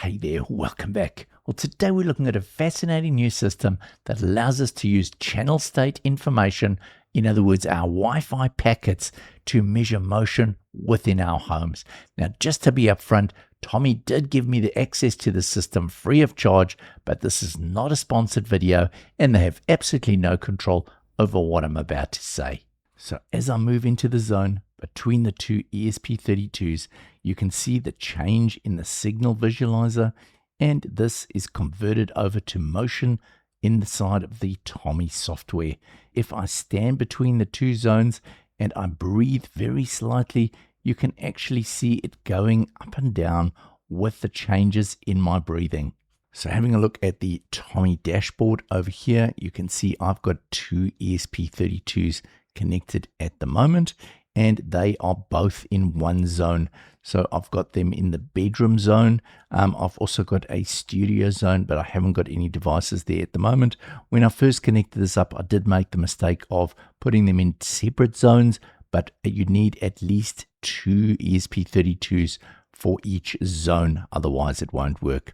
Hey there, welcome back. Well, today we're looking at a fascinating new system that allows us to use channel state information, in other words, our Wi-Fi packets, to measure motion within our homes. Now, just to be upfront, Tommy did give me the access to the system free of charge, but this is not a sponsored video and they have absolutely no control over what I'm about to say. So as I move into the zone between the two ESP32s, you can see the change in the signal visualizer, and this is converted over to motion inside of the Tommy software. If I stand between the two zones and I breathe very slightly, you can actually see it going up and down with the changes in my breathing. So having a look at the Tommy dashboard over here, you can see I've got two ESP32s connected at the moment, and they are both in one zone. So I've got them in the bedroom zone. I've also got a studio zone, but I haven't got any devices there at the moment. When I first connected this up, I did make the mistake of putting them in separate zones, but you need at least two ESP32s for each zone, otherwise it won't work.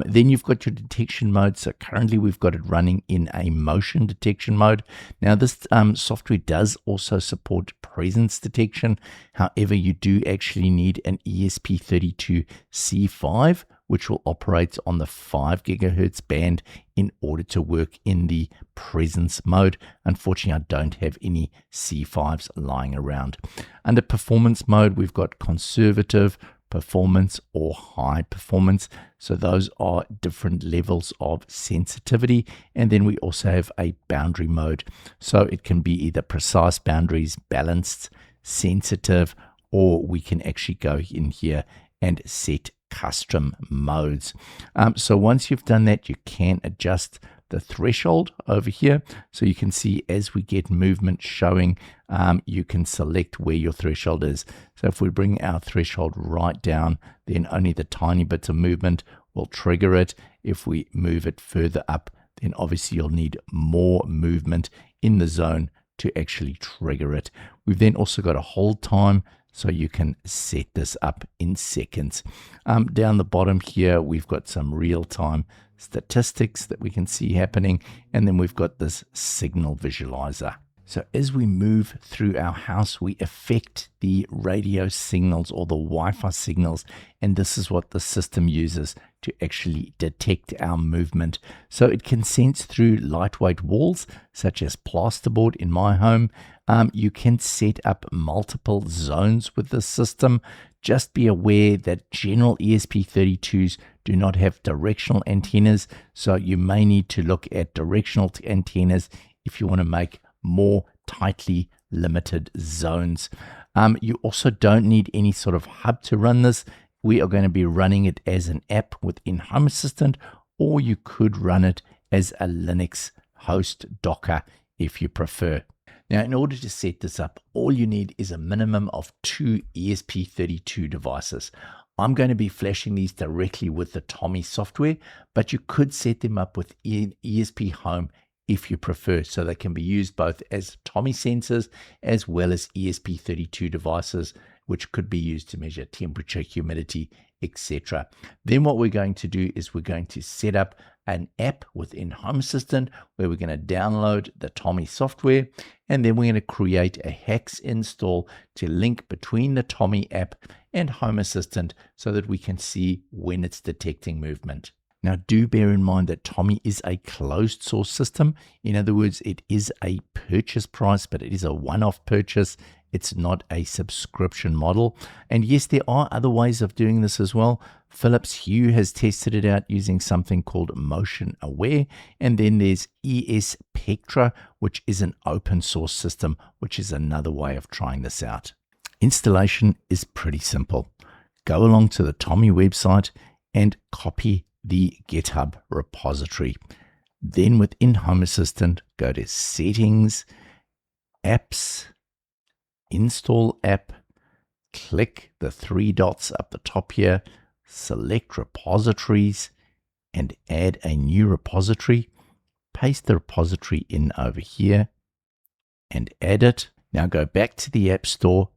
Then you've got your detection mode. So currently we've got it running in a motion detection mode. Now this software does also support presence detection. However, you do actually need an ESP32C5, which will operate on the 5 gigahertz band in order to work in the presence mode. Unfortunately, I don't have any C5s lying around. Under performance mode, we've got conservative, performance, or high performance. So those are different levels of sensitivity. And then we also have a boundary mode. So it can be either precise boundaries, balanced, sensitive, or we can actually go in here and set custom modes. So once you've done that, you can adjust the threshold over here. So you can see as we get movement showing, you can select where your threshold is. So if we bring our threshold right down, then only the tiny bits of movement will trigger it. If we move it further up, then obviously you'll need more movement in the zone to actually trigger it. We've then also got a hold time, so you can set this up in seconds. Down the bottom here, we've got some real-time statistics that we can see happening, and then we've got this signal visualizer. So as we move through our house, we affect the radio signals or the Wi-Fi signals, and this is what the system uses to actually detect our movement. So it can sense through lightweight walls, such as plasterboard in my home. You can set up multiple zones with this system. Just be aware that general ESP32s do not have directional antennas, so you may need to look at directional antennas if you want to make more tightly limited zones. You also don't need any sort of hub to run this. We are going to be running it as an app within Home Assistant, or you could run it as a Linux host Docker if you prefer. Now, in order to set this up, all you need is a minimum of 2 ESP32 devices. I'm going to be flashing these directly with the Tommy software, but you could set them up with ESP Home if you prefer, so they can be used both as Tommy sensors as well as ESP32 devices, which could be used to measure temperature, humidity, etc. Then what we're going to do is we're going to set up an app within Home Assistant where we're going to download the Tommy software, and then we're going to create a hex install to link between the Tommy app and Home Assistant so that we can see when it's detecting movement. Now, do bear in mind that Tommy is a closed source system. In other words, it is a purchase price, but it is a one-off purchase. It's not a subscription model. And yes, there are other ways of doing this as well. Philips Hue has tested it out using something called Motion Aware. And then there's ESPectra, which is an open source system, which is another way of trying this out. Installation is pretty simple. Go along to the Tommy website and copy the GitHub repository. Then within Home Assistant, go to Settings, Apps, Install App, click the 3 dots up the top here, select Repositories, and add a new repository. Paste the repository in over here and add it. Now go back to the App Store,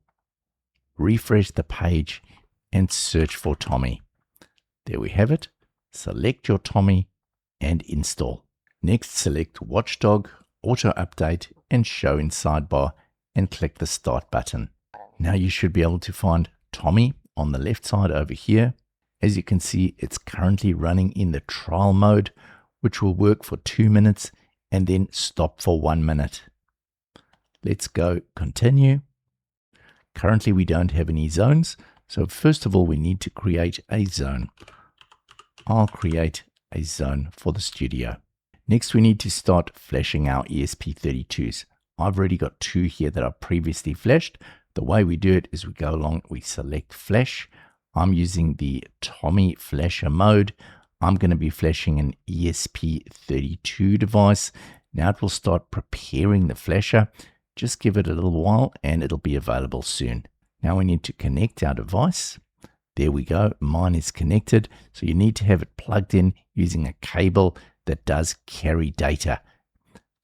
refresh the page, and search for Tommy. There we have it. Select your Tommy and install. Next, select Watchdog, Auto Update and Show in Sidebar and click the Start button. Now you should be able to find Tommy on the left side over here. As you can see, it's currently running in the trial mode, which will work for 2 minutes and then stop for 1 minute. Let's go continue. Currently, we don't have any zones. So first of all, we need to create a zone. I'll create a zone for the studio. Next, we need to start flashing our ESP32s. I've already got 2 here that are previously flashed. The way we do it is we go along, we select flash. I'm using the Tommy flasher mode. I'm going to be flashing an ESP32 device. Now it will start preparing the flasher. Just give it a little while and it'll be available soon. Now we need to connect our device. There we go. Mine is connected. So you need to have it plugged in using a cable that does carry data.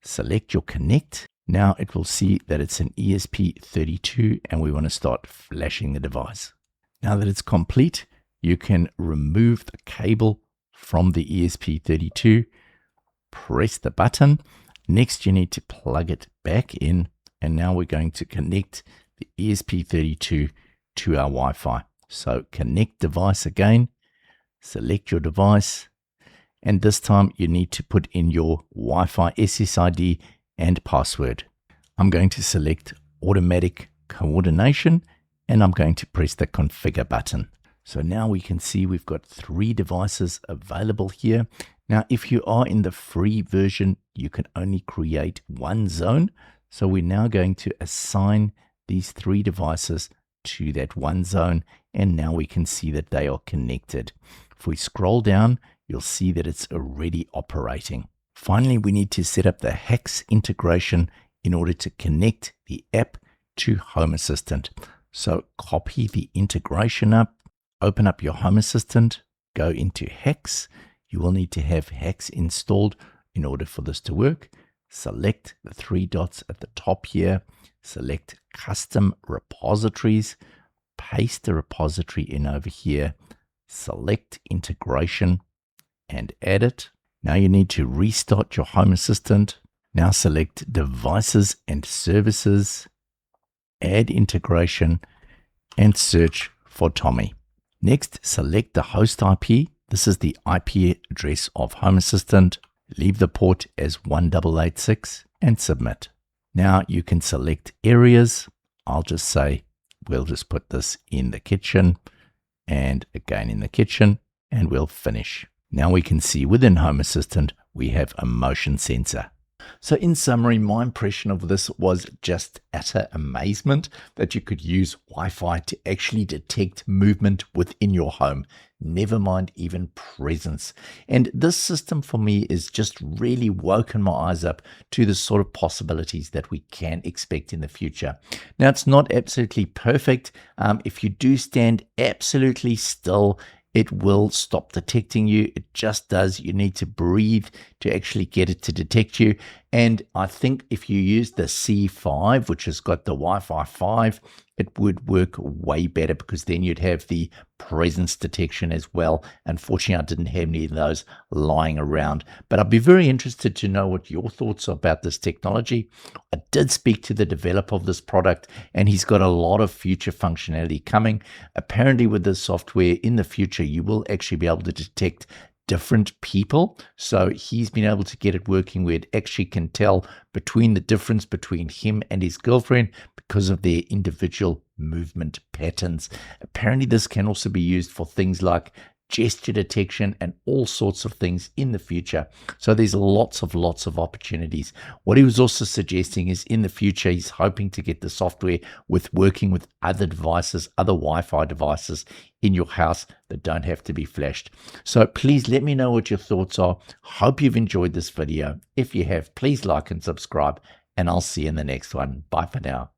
Select your connect. Now it will see that it's an ESP32 and we want to start flashing the device. Now that it's complete, you can remove the cable from the ESP32, press the button. Next, you need to plug it back in. And now we're going to connect the ESP32 to our Wi-Fi. So connect device again, select your device, and this time you need to put in your Wi-Fi SSID and password. I'm going to select automatic coordination and I'm going to press the configure button. So now we can see we've got 3 devices available here. Now, if you are in the free version, you can only create 1 zone. So we're now going to assign these 3 devices to that 1 zone. And now we can see that they are connected. If we scroll down, you'll see that it's already operating. Finally, we need to set up the HACS integration in order to connect the app to Home Assistant. So copy the integration up, open up your Home Assistant, go into HACS. You will need to have HACS installed in order for this to work. Select the 3 dots at the top here, select Custom Repositories, paste the repository in over here, select Integration and add it. Now you need to restart your Home Assistant. Now select Devices and Services, add integration and search for Tommy. Next, select the host IP. This is the IP address of Home Assistant. Leave the port as 1886 and submit. Now you can select areas. I'll just say, we'll just put this in the kitchen and again in the kitchen and we'll finish. Now we can see within Home Assistant, we have a motion sensor. So in summary, my impression of this was just utter amazement that you could use Wi-Fi to actually detect movement within your home, never mind even presence. And this system for me is just really woken my eyes up to the sort of possibilities that we can expect in the future. Now, it's not absolutely perfect. If you do stand absolutely still, it will stop detecting you. It just does. You need to breathe to actually get it to detect you. And I think if you use the C5, which has got the Wi-Fi 5, it would work way better because then you'd have the presence detection as well. Unfortunately, I didn't have any of those lying around. But I'd be very interested to know what your thoughts are about this technology. I did speak to the developer of this product, and he's got a lot of future functionality coming. Apparently, with this software in the future, you will actually be able to detect different people. So he's been able to get it working where it actually can tell between the difference between him and his girlfriend because of their individual movement patterns. Apparently, this can also be used for things like gesture detection and all sorts of things in the future. So there's lots of opportunities. What he was also suggesting is in the future, he's hoping to get the software with working with other devices, other Wi-Fi devices in your house that don't have to be flashed. So please let me know what your thoughts are. Hope you've enjoyed this video. If you have, please like and subscribe, and I'll see you in the next one. Bye for now.